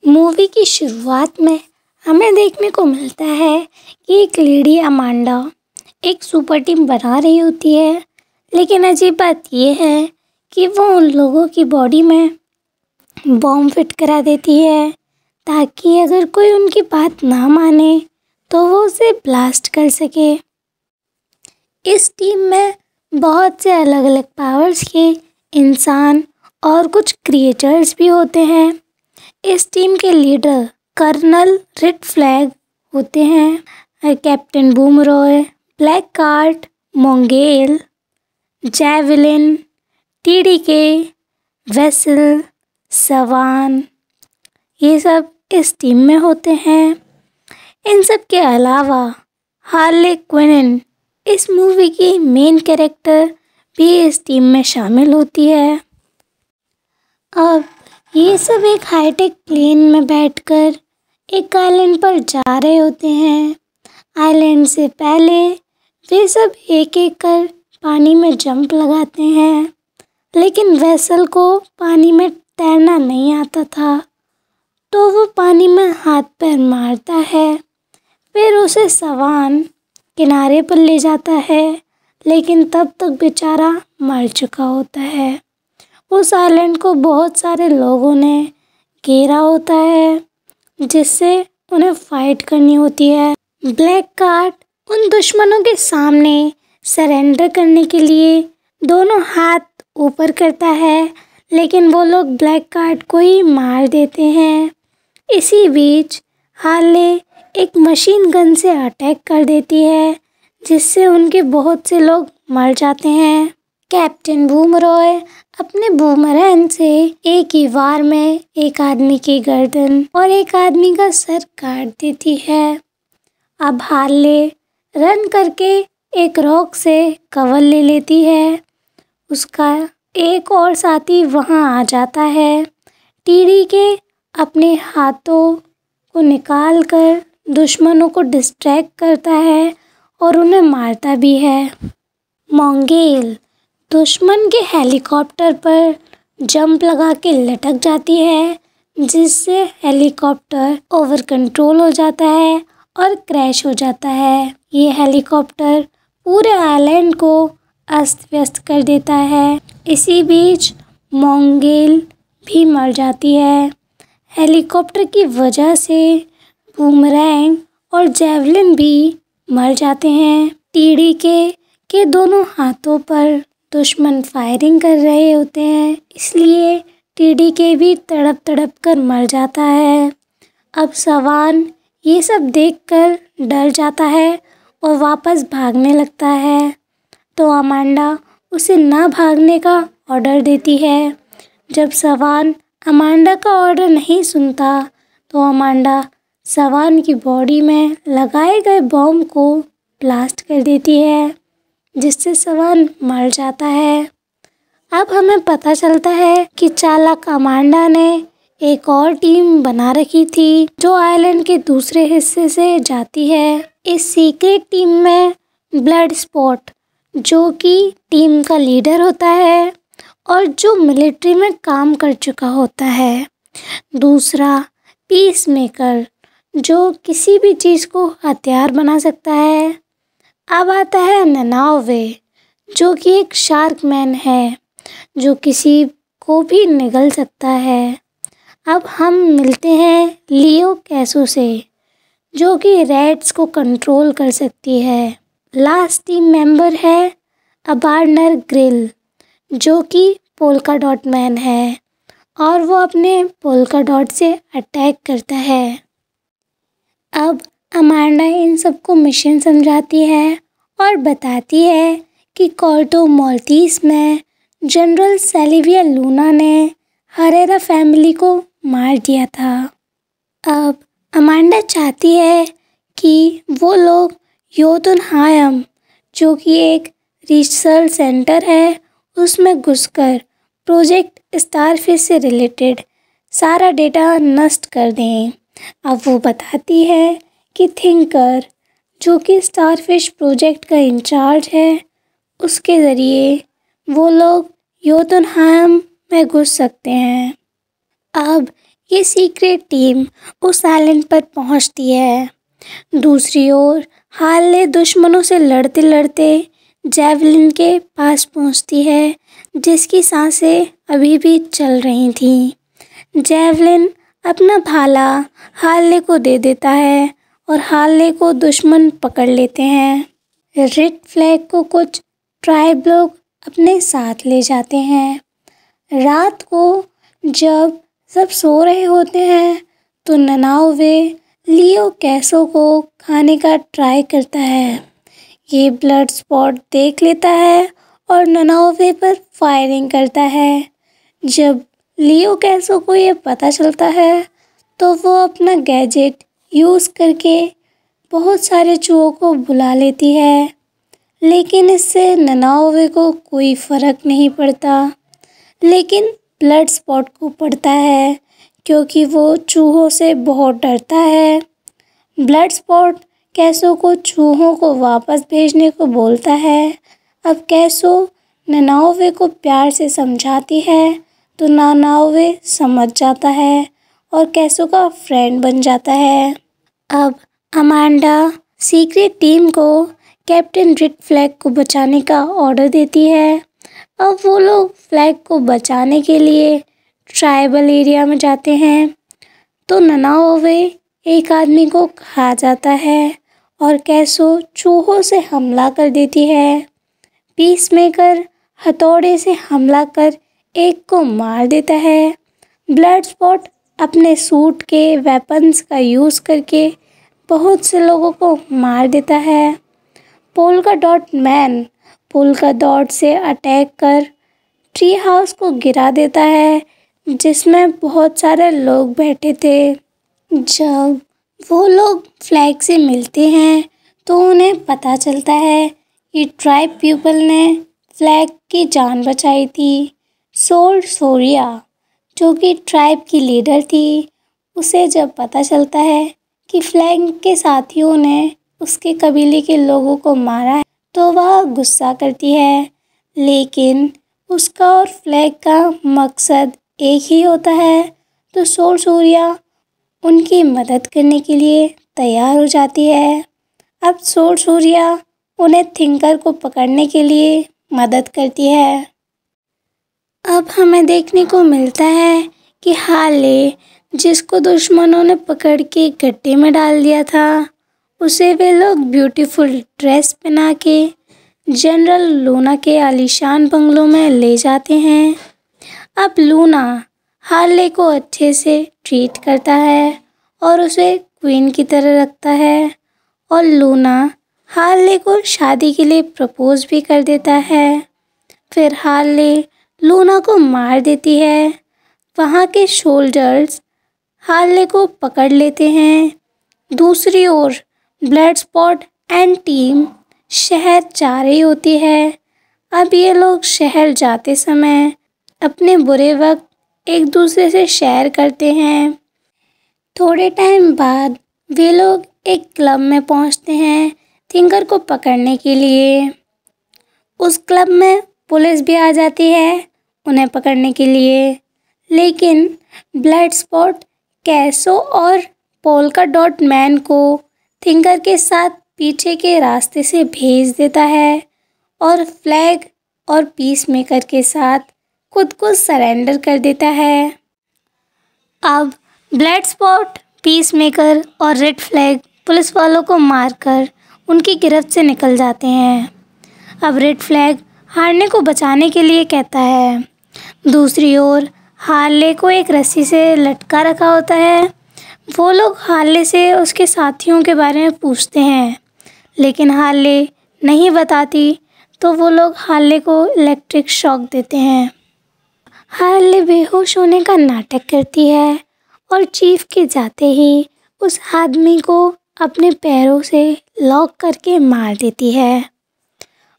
Movie की शुरुआत में हमें देखने को मिलता है कि एक लेडी अमांडा एक सुपर टीम बना रही होती है। लेकिन अजीब बात यह है कि वो उन लोगों की बॉडी में बॉम्ब फिट करा देती है ताकि अगर कोई उनकी बात ना माने तो वो उसे ब्लास्ट कर सके। इस टीम में बहुत से अलग अलग पावर्स के इंसान और कुछ क्रिएचर्स भी होते हैं। इस टीम के लीडर कर्नल रेड फ्लैग होते हैं, कैप्टन बूमरॉय, ब्लैक कार्ट, मोंगेल, जैवलिन, टीडीके, वेसल, सवान, ये सब इस टीम में होते हैं। इन सब के अलावा हार्ले क्विन इस मूवी की मेन कैरेक्टर भी इस टीम में शामिल होती है। अब ये सब एक हाईटेक प्लेन में बैठकर एक आइलैंड पर जा रहे होते हैं। आइलैंड से पहले वे सब एक एक कर पानी में जंप लगाते हैं, लेकिन वेसल को पानी में तैरना नहीं आता था तो वो पानी में हाथ पैर मारता है। फिर उसे सवान किनारे पर ले जाता है, लेकिन तब तक बेचारा मर चुका होता है। उस आइलैंड को बहुत सारे लोगों ने घेरा होता है जिससे उन्हें फाइट करनी होती है। ब्लैक कार्ट उन दुश्मनों के सामने सरेंडर करने के लिए दोनों हाथ ऊपर करता है, लेकिन वो लोग ब्लैक कार्ट को ही मार देते हैं। इसी बीच हार्ले एक मशीन गन से अटैक कर देती है जिससे उनके बहुत से लोग मर जाते हैं। कैप्टन बूमरॉय अपने बूमरैंग से एक ही वार में एक आदमी की गर्दन और एक आदमी का सर काट देती है। अब हार्ले रन करके एक रॉक से कवर ले लेती है। उसका एक और साथी वहां आ जाता है। टीडीके अपने हाथों को निकाल कर दुश्मनों को डिस्ट्रैक्ट करता है और उन्हें मारता भी है। मोंगेल दुश्मन के हेलीकॉप्टर पर जंप लगा के लटक जाती है, जिससे हेलीकॉप्टर ओवर कंट्रोल हो जाता है और क्रैश हो जाता है। ये हेलीकॉप्टर पूरे आइलैंड को अस्त व्यस्त कर देता है। इसी बीच मोंगेल भी मर जाती है। हेलीकॉप्टर की वजह से बूमरैंग और जैवलिन भी मर जाते हैं। टीडीके के दोनों हाथों पर दुश्मन फायरिंग कर रहे होते हैं, इसलिए टीडीके भी तड़प तड़प कर मर जाता है। अब सवान ये सब देखकर डर जाता है और वापस भागने लगता है, तो अमांडा उसे ना भागने का ऑर्डर देती है। जब सवान अमांडा का ऑर्डर नहीं सुनता तो अमांडा सवान की बॉडी में लगाए गए बॉम्ब को ब्लास्ट कर देती है, जिससे सवान मर जाता है। अब हमें पता चलता है कि चालाक अमांडा ने एक और टीम बना रखी थी जो आइलैंड के दूसरे हिस्से से जाती है। इस सीक्रेट टीम में ब्लड स्पॉट जो कि टीम का लीडर होता है और जो मिलिट्री में काम कर चुका होता है। दूसरा पीस मेकर जो किसी भी चीज़ को हथियार बना सकता है। अब आता है ननावे जो कि एक शार्क मैन है जो किसी को भी निगल सकता है। अब हम मिलते हैं लियो कैसो से जो कि रैट्स को कंट्रोल कर सकती है। लास्ट टीम मेंबर है अबार्नर ग्रिल जो कि पोल्का डॉट मैन है और वो अपने पोल्का डॉट से अटैक करता है। अब अमांडा इन सबको मिशन समझाती है और बताती है कि कॉर्टो मोल्टीस में जनरल सेलिविया लूना ने हरेरा फैमिली को मार दिया था। अब अमांडा चाहती है कि वो लोग योतुनहायम जो कि एक रिसर्च सेंटर है उसमें घुसकर प्रोजेक्ट स्टारफिश से रिलेटेड सारा डेटा नष्ट कर दें। अब वो बताती है कि थिंकर जो कि स्टारफिश प्रोजेक्ट का इंचार्ज है, उसके ज़रिए वो लोग योतुनहायम में घुस सकते हैं। अब ये सीक्रेट टीम उस आइलैंड पर पहुंचती है। दूसरी ओर हार्ले दुश्मनों से लड़ते लड़ते जेवलिन के पास पहुंचती है, जिसकी सांसें अभी भी चल रही थीं। जेवलिन अपना भाला हार्ले को दे देता है और हार्ले को दुश्मन पकड़ लेते हैं। रेड फ्लैग को कुछ ट्राइब लोग अपने साथ ले जाते हैं। रात को जब सब सो रहे होते हैं तो ननावे लियो कैसो को खाने का ट्राई करता है। ये ब्लड स्पॉट देख लेता है और ननावे पर फायरिंग करता है। जब लियो कैसो को ये पता चलता है तो वो अपना गैजेट यूज़ करके बहुत सारे चूहों को बुला लेती है, लेकिन इससे ननावे को कोई फ़र्क नहीं पड़ता। लेकिन ब्लड स्पॉट को पड़ता है, क्योंकि वो चूहों से बहुत डरता है। ब्लड स्पॉट कैसो को चूहों को वापस भेजने को बोलता है। अब कैसो ननावे को प्यार से समझाती है तो ननावे समझ जाता है और कैसो का फ्रेंड बन जाता है। अब अमांडा सीक्रेट टीम को कैप्टन रेड फ्लैग को बचाने का ऑर्डर देती है। अब वो लोग फ्लैग को बचाने के लिए ट्राइबल एरिया में जाते हैं तो ननावे एक आदमी को खा जाता है और कैसो चूहों से हमला कर देती है। पीसमेकर हथौड़े से हमला कर एक को मार देता है। ब्लड स्पॉट अपने सूट के वेपन्स का यूज़ करके बहुत से लोगों को मार देता है। Polka dot man polka dot से अटैक कर ट्री हाउस को गिरा देता है, जिसमें बहुत सारे लोग बैठे थे। जब वो लोग फ्लैग से मिलते हैं तो उन्हें पता चलता है कि ट्राइब पीपल ने फ्लैग की जान बचाई थी। सोल सोरिया, जो कि ट्राइब की लीडर थी, उसे जब पता चलता है कि फ्लैग के साथियों ने उसके कबीले के लोगों को मारा है तो वह गुस्सा करती है, लेकिन उसका और फ्लैग का मकसद एक ही होता है। तो सोल सोरिया उनकी मदद करने के लिए तैयार हो जाती है। अब सोल सोरिया उन्हें थिंकर को पकड़ने के लिए मदद करती है। अब हमें देखने को मिलता है कि हार्ले, जिसको दुश्मनों ने पकड़ के गड्ढे में डाल दिया था, उसे वे लोग ब्यूटीफुल ड्रेस पहना के जनरल लूना के आलीशान बंगलों में ले जाते हैं। अब लूना हार्ले को अच्छे से ट्रीट करता है और उसे क्वीन की तरह रखता है और लूना हार्ले को शादी के लिए प्रपोज भी कर देता है। फिर हार्ले लूना को मार देती है। वहाँ के सोल्जर्स हार्ले को पकड़ लेते हैं। दूसरी ओर ब्लड स्पॉट एंड टीम शहर जा रही होती है। अब ये लोग शहर जाते समय अपने बुरे वक्त एक दूसरे से शेयर करते हैं। थोड़े टाइम बाद वे लोग एक क्लब में पहुंचते हैं थिंकर को पकड़ने के लिए। उस क्लब में पुलिस भी आ जाती है उन्हें पकड़ने के लिए, लेकिन ब्लड स्पॉट कैसो और पोल्का डॉट मैन को थिंकर के साथ पीछे के रास्ते से भेज देता है और फ्लैग और पीसमेकर के साथ खुद को सरेंडर कर देता है। अब ब्लड स्पॉट, पीसमेकर और रेड फ्लैग पुलिस वालों को मारकर उनकी गिरफ्त से निकल जाते हैं। अब रेड फ्लैग हार्ले को बचाने के लिए कहता है। दूसरी ओर हार्ले को एक रस्सी से लटका रखा होता है। वो लोग हार्ले से उसके साथियों के बारे में पूछते हैं, लेकिन हार्ले नहीं बताती, तो वो लोग हार्ले को इलेक्ट्रिक शॉक देते हैं। हार्ले बेहोश होने का नाटक करती है और चीफ के जाते ही उस आदमी को अपने पैरों से लॉक करके मार देती है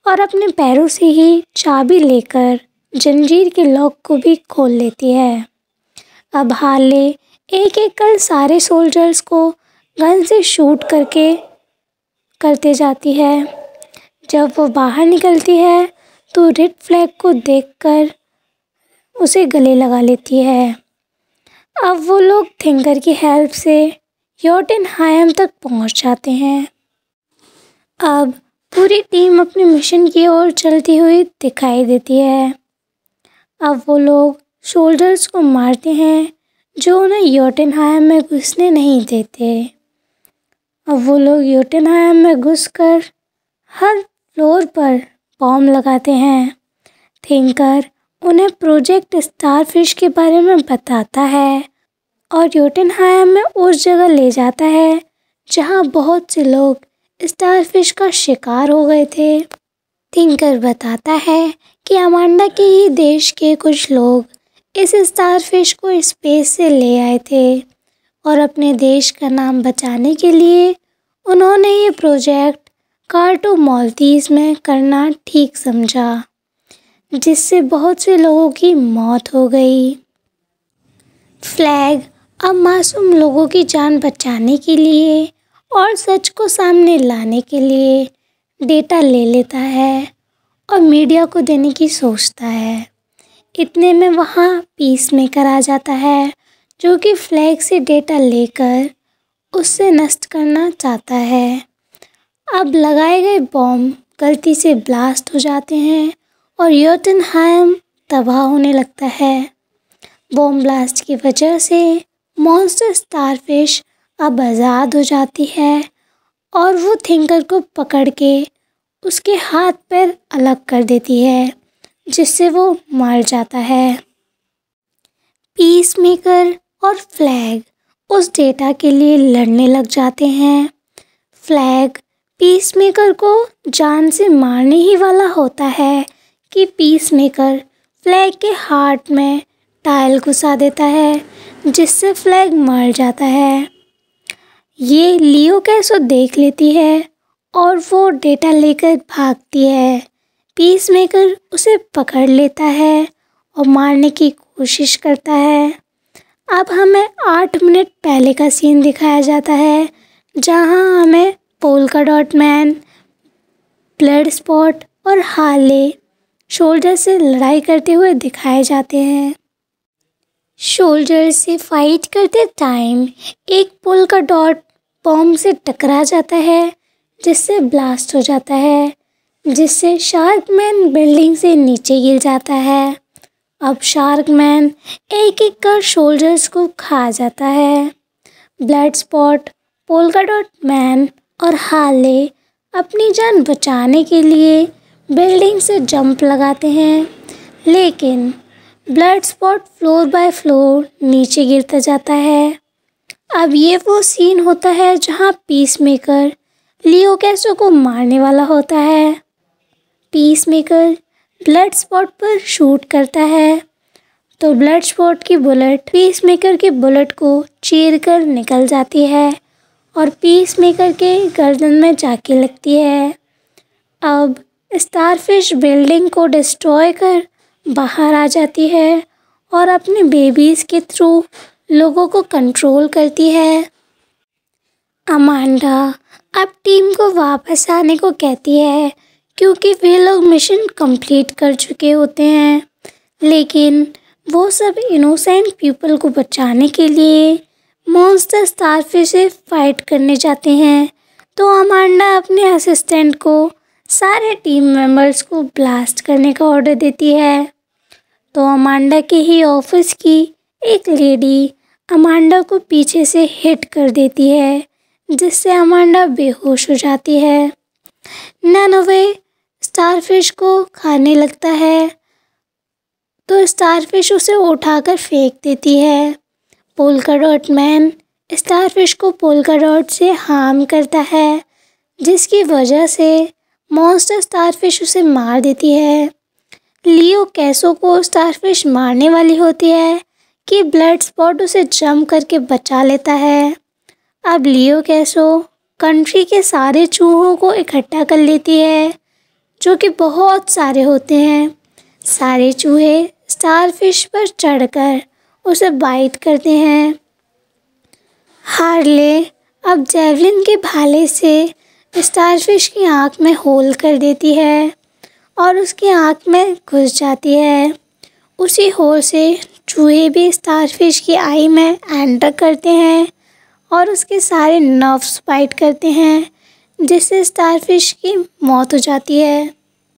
और अपने पैरों से ही चाबी लेकर जंजीर के लॉक को भी खोल लेती है। अब हार्ले एक एक कर सारे सोल्जर्स को गन से शूट करते जाती है। जब वो बाहर निकलती है तो रेड फ्लैग को देखकर उसे गले लगा लेती है। अब वो लोग थिंकर की हेल्प से योटुनहेम तक पहुंच जाते हैं। अब पूरी टीम अपने मिशन की ओर चलती हुई दिखाई देती है। अब वो लोग सोल्जर्स को मारते हैं जो उन्हें योटुनहेम में घुसने नहीं देते। अब वो लोग योटुनहेम में घुसकर हर फ्लोर पर बॉम्ब लगाते हैं। थिंकर उन्हें प्रोजेक्ट स्टारफिश के बारे में बताता है और योटुनहेम में उस जगह ले जाता है जहां बहुत से लोग स्टारफिश का शिकार हो गए थे। थिंकर बताता है कि अमांडा के ही देश के कुछ लोग इस स्टारफिश को स्पेस से ले आए थे और अपने देश का नाम बचाने के लिए उन्होंने ये प्रोजेक्ट कार्टो माल्टीज में करना ठीक समझा, जिससे बहुत से लोगों की मौत हो गई। फ्लैग अब मासूम लोगों की जान बचाने के लिए और सच को सामने लाने के लिए डेटा ले लेता है और मीडिया को देने की सोचता है। इतने में वहाँ पीसमेकर आ जाता है जो कि फ्लैग से डेटा लेकर उससे नष्ट करना चाहता है। अब लगाए गए बॉम्ब गलती से ब्लास्ट हो जाते हैं और योटुनहेम तबाह होने लगता है। बॉम्ब ब्लास्ट की वजह से मॉन्स्टर स्टारफिश अब आज़ाद हो जाती है और वो थिंकर को पकड़ के उसके हाथ पैर अलग कर देती है, जिससे वो मर जाता है। पीसमेकर और फ्लैग उस डेटा के लिए लड़ने लग जाते हैं। फ्लैग पीसमेकर को जान से मारने ही वाला होता है कि पीसमेकर फ्लैग के हार्ट में टाइल घुसा देता है, जिससे फ्लैग मर जाता है। ये लियो कैसो देख लेती है और वो डेटा लेकर भागती है। पीसमेकर उसे पकड़ लेता है और मारने की कोशिश करता है। अब हमें 8 मिनट पहले का सीन दिखाया जाता है जहां हमें polka dot man, blood spot और हार्ले सोल्जर से लड़ाई करते हुए दिखाए जाते हैं। सोल्जर से फाइट करते टाइम एक पोल्का डॉट बॉम्ब से टकरा जाता है, जिससे ब्लास्ट हो जाता है, जिससे शार्कमैन बिल्डिंग से नीचे गिर जाता है। अब शार्कमैन एक एक कर सोल्जर्स को खा जाता है। Blood spot, polka dot man और हार्ले अपनी जान बचाने के लिए बिल्डिंग से जंप लगाते हैं, लेकिन blood spot floor by floor नीचे गिरता जाता है। अब ये वो सीन होता है जहाँ पीसमेकर लियो कैसो को मारने वाला होता है। पीसमेकर ब्लड स्पॉट पर शूट करता है तो ब्लड स्पॉट की बुलेट पीसमेकर के बुलेट को चीरकर निकल जाती है और पीसमेकर के गर्दन में जाके लगती है। अब स्टारफिश बिल्डिंग को डिस्ट्रॉय कर बाहर आ जाती है और अपने बेबीज़ के थ्रू लोगों को कंट्रोल करती है। अमांडा अब टीम को वापस आने को कहती है क्योंकि वे लोग मिशन कंप्लीट कर चुके होते हैं, लेकिन वो सब इनोसेंट पीपल को बचाने के लिए मॉन्स्टर स्टारफिश से फाइट करने जाते हैं। तो अमांडा अपने असिस्टेंट को सारे टीम मेंबर्स को ब्लास्ट करने का ऑर्डर देती है। तो अमांडा के ही ऑफिस की एक लेडी अमांडा को पीछे से हिट कर देती है, जिससे अमांडा बेहोश हो जाती है। नैनोवे स्टारफिश को खाने लगता है तो स्टारफिश उसे उठाकर फेंक देती है। पोल्का डॉट मैन स्टारफिश को पोल्का डॉट से हार्म करता है, जिसकी वजह से मॉन्स्टर स्टारफिश उसे मार देती है। लियो कैसो को स्टारफिश मारने वाली होती है कि ब्लड स्पॉट उसे जंप करके बचा लेता है। अब लियो कैसो कंट्री के सारे चूहों को इकट्ठा कर लेती है, जो कि बहुत सारे होते हैं। सारे चूहे स्टारफिश पर चढ़कर उसे बाइट करते हैं। हार्ले अब जेवलिन के भाले से स्टारफिश की आँख में होल कर देती है और उसकी आँख में घुस जाती है। उसी होल से चूहे भी स्टारफिश की आई में एंटर करते हैं और उसके सारे नर्व्स बाइट करते हैं, जिससे स्टारफिश की मौत हो जाती है।